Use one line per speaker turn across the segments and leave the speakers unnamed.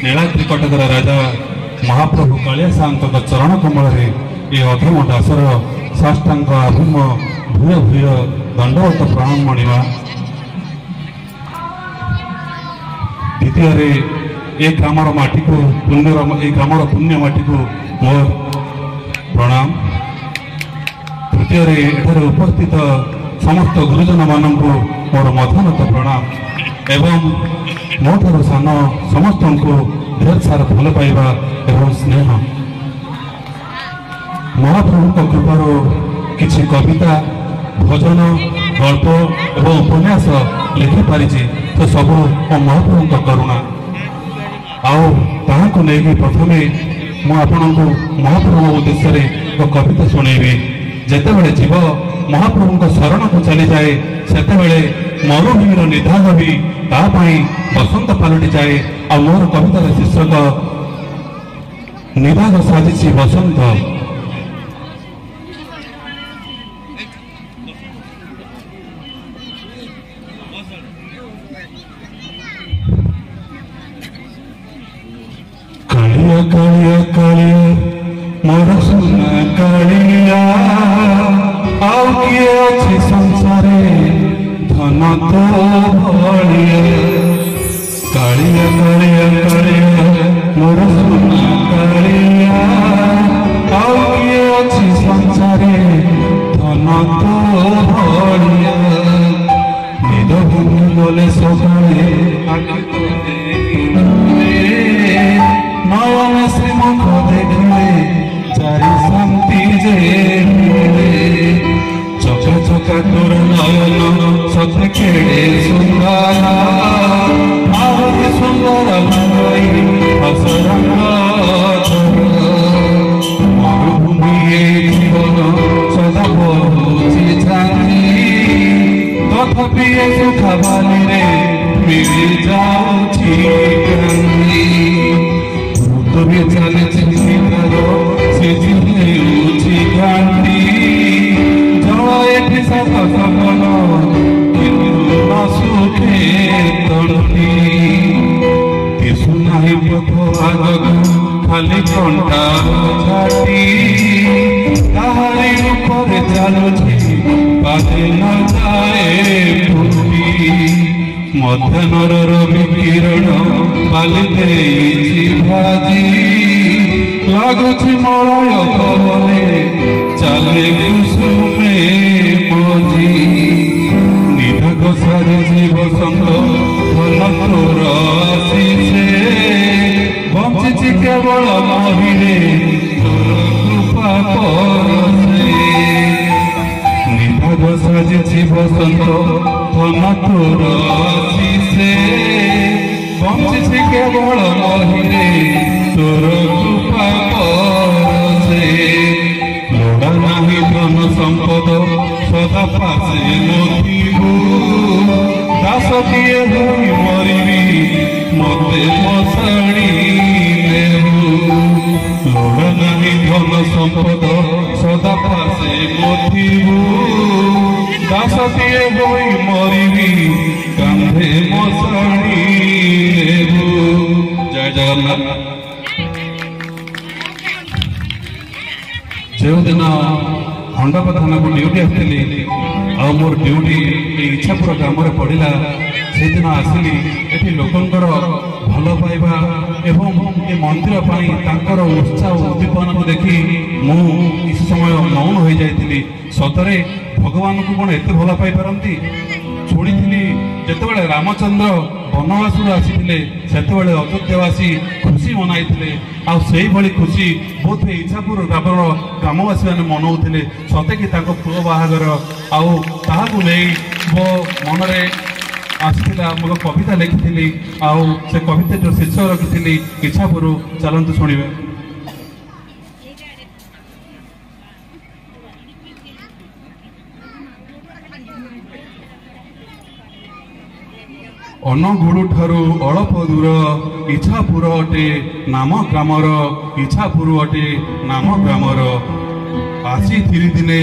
ନୀଳାଦ୍ରି କଟକର ରାଜା ମହାପ୍ରଭୁ କାଳିଆ ସାଆନ୍ତ ଚରଣ କମଳରେ ଏ ଅଧମ ଦାସର ସାଷ୍ଟାଙ୍ଗ ଆଭିମ ଭୂୟ ଭୂୟ ଦଣ୍ଡବତ ପ୍ରଣାମ ମଣିବା। ଦ୍ୱିତୀୟରେ ଏ ଗ୍ରାମର ମାଟିକୁ ଗ୍ରାମର ପୁଣ୍ୟ ମାଟିକୁ ମୋର ପ୍ରଣାମ। ତୃତୀୟରେ ଏଠାରେ ଉପସ୍ଥିତ ସମସ୍ତ ଗୁରୁଜନମାନଙ୍କୁ ମୋର ମଧ୍ୟନତ ପ୍ରଣାମ ଏବଂ ମୋଠାରୁ ସାନ ସମସ୍ତଙ୍କୁ ଢେର ସାରା ଭଲ ପାଇବା ଏବଂ ସ୍ନେହ। ମହାପ୍ରଭୁଙ୍କ କୃପାରୁ କିଛି କବିତା ଭଜନ ଗଳ୍ପ ଏବଂ ଉପନ୍ୟାସ ଲେଖିପାରିଛି ତ ସବୁ ମୋ ମହାପ୍ରଭୁଙ୍କ କରୁଣା। ଆଉ ତାହାକୁ ନେଇକି ପ୍ରଥମେ ମୁଁ ଆପଣଙ୍କୁ ମହାପ୍ରଭୁଙ୍କ ଉଦ୍ଦେଶ୍ୟରେ ଏକ କବିତା ଶୁଣେଇବି। ଯେତେବେଳେ ଜୀବ ମହାପ୍ରଭୁଙ୍କ ଶରଣକୁ ଚାଲିଯାଏ ସେତେବେଳେ ମରୁଭୂମିର ନିଧାନ ବି ତା ପାଇଁ ବସନ୍ତ ପାଲଟିଯାଏ। ଆଉ ମୋର କବିତାର ଶୀର୍ଷକ ନିଧାନ ସାଜିଛି ବସନ୍ତ। କାଳିଆ କାଳିଆ କାଳିଆ ମୋର ସୁନା କାଳିଆ, ଆଉ କିଏ ଅଛି ସଂସାରେ ଧନ ତ ଭଳିଆ। କାଳିଆ କାଳିଆ କାଳିଆ ମୋର ସୁନା କାଳିଆ, ଆଉ କିଏ ଅଛି ସଂସାରେ ଧନ ତ ଭଳିଆ। ନିଦ ଭାଙ୍ଗି ଗଲେ ସକାଳେ নয়ন শ্রীমুখ দেখিলে চারি শান্তি যে মিলে। চকা চকা তোর নয়ন সতে কেড়ে সুন্দর, আহরি সুন্দর ভাই হসরঙ্গ মরুভূমি জীবন সদা বহুছি জানি, তথাপি সুখা বালিরে মিলে যাচ্ছি কান্দি। তুমি চালিছি সে জিউছি ঘাটি, জল এটি সাত সকল কিন্তু সুখে তড়ি। দিশু নাই পথ আগু খালি ঘণ্টা ঝাটি, তাহারি উপরে চালুছি পাতে ন যায় ফুটি। ମଧ୍ୟାହ୍ନର ରବି କିରଣ ବାଲି ଦେଇଛି ଭାଜି, ଲାଗୁଛି ମଳୟ ପବନେ ଚାଲେ କୁସୁମେ ମଜି। ନିଧାଗ ସାରିଛି ବସନ୍ତ ଭଲ ତୋର ଆସିଛେ, ବଞ୍ଚିଛି କେବଳ ମହିରେ ତୋର କୃପା ପରଶେ। ନିଧାଗ ସାଜିଛି ବସନ୍ତ ধন তোর আসিছে, বঞ্চিছি কেবল মহিরে তোর কৃপা পরশে। লোড়া নাহি ধন সম্পদ সদা পাশে নথিবু, দাসটিয়ে হই মরিবি মতে মশাণী নেবু। লোড়া নাহি ধন সম্পদ সদা পাশে নথিবু, দাসটিয়ে হই মরিবি কান্ধে মশাণী নেবু। জয় জগন্নাথ। ଯେଉଁଦିନ ଖଣ୍ଡପ ଥାନାକୁ ଡ୍ୟୁଟି ଆସିଥିଲି ଆଉ ମୋର ଡ୍ୟୁଟି ଏ ଇଚ୍ଛାପୁର ଗ୍ରାମରେ ପଡ଼ିଲା, ସେଦିନ ଆସିଲି ଏଠି ଲୋକଙ୍କର ଭଲ ପାଇବା ଏବଂ ଏ ମନ୍ଦିର ପାଇଁ ତାଙ୍କର ଉତ୍ସାହ ଉଦ୍ଦୀପନାକୁ ଦେଖି ମୁଁ କିଛି ସମୟ ମୌନ ହୋଇଯାଇଥିଲି। ସତରେ ଭଗବାନଙ୍କୁ କ'ଣ ଏତେ ଭଲ ପାଇପାରନ୍ତି? ଶୁଣିଥିଲି ଯେତେବେଳେ ରାମଚନ୍ଦ୍ର ବନବାସରୁ ଆସିଥିଲେ ସେତେବେଳେ ଅଯୋଧ୍ୟାବାସୀ ଖୁସି ମନାଇଥିଲେ, ଆଉ ସେଇଭଳି ଖୁସି ବୋଧେ ଇଚ୍ଛାପୁର ଗ୍ରାମର ଗ୍ରାମବାସୀମାନେ ମନାଉଥିଲେ। ସତେକି ତାଙ୍କ ପୁଅ ବାହାଘର, ଆଉ ତାହାକୁ ନେଇ ମୋ ମନରେ ଆସିଥିଲା। ମୁଁ କବିତା ଲେଖିଥିଲି ଆଉ ସେ କବିତାର ଶୀର୍ଷକ ରଖିଥିଲି ଇଚ୍ଛାପୁର। ଚାଲନ୍ତୁ ଶୁଣିବେ। ଅନଗୁଳୁ ଠାରୁ ଅଳ୍ପ ଦୂର ଇଚ୍ଛାପୁର ଅଟେ ନାମ ଗ୍ରାମର, ଇଚ୍ଛାପୁର ଅଟେ ନାମ ଗ୍ରାମର। ଆସିଥିଲି ଦିନେ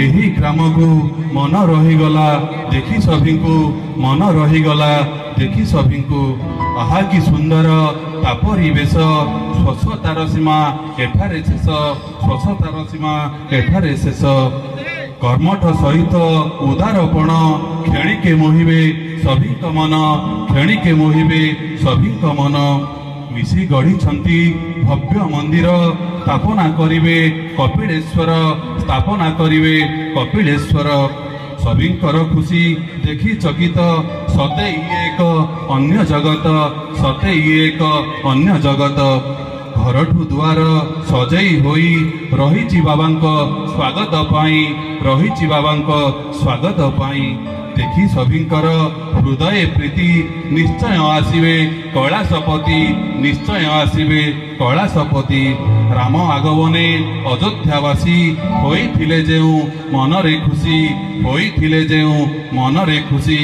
ଏହି ଗ୍ରାମକୁ, ମନ ରହିଗଲା ଦେଖି ସଭିଙ୍କୁ, ମନ ରହିଗଲା ଦେଖି ସଭିଙ୍କୁ। ଆହା କି ସୁନ୍ଦର तापरी बेश स्वच्छतार सीमा एठारे शेष स्वच्छतार सीमा एठारे शेष कर्मठ सहित उदारपण क्षणिके मोहिबे सभी मन क्षणिके मोहिबे सभी मन मिसी गढ़ी भव्य मंदिर स्थापना करिवे कपिलेश्वर स्थापना करिवे कपिलेश्वर सभिंकर खुशी देखी चकित सते एक अन्य जगत सते एक अन्य जगत घरठू द्वार सजई होई रही बाबांक स्वागत पाई रही बाबांक स्वागत पाई देखी सभिंकर हृदय प्रीति निश्चय आसिबे कैलाशपति निश्चय आसिबे कैलाशपति राम आगमने अयोध्यावासी होइथिले जेउ मनरे खुशी होइथिले जेउ मनरे खुशी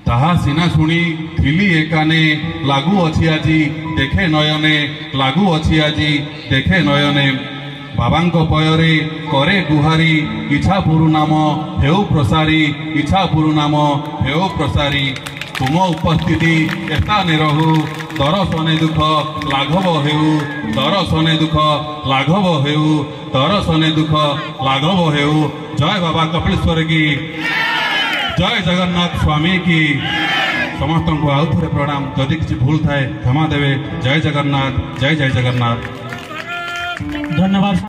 ताहा सिना शुणी थिली एकाने लागू अछि आजी देखे नयने लागू अछि आजी देखे नयने बाबांक पयरे करे गुहारी इच्छापुरु नाम हेउ प्रसारी इच्छापुरु नाम हेउ प्रसारी तुम उपस्थिति एताने रहु दर्शने दुख लाघव हेउ दर्शने दुख लाघव हेउ दर्शने दुख लाघव हेउ जय बाबा कपिलेश्वर की जय जगन्नाथ स्वामी की समस्त को आउ थे प्रणाम जदि किसी भूल थाए क्षमा देवे जय जगन्नाथ जय जय जगन्नाथ
धन्यवाद।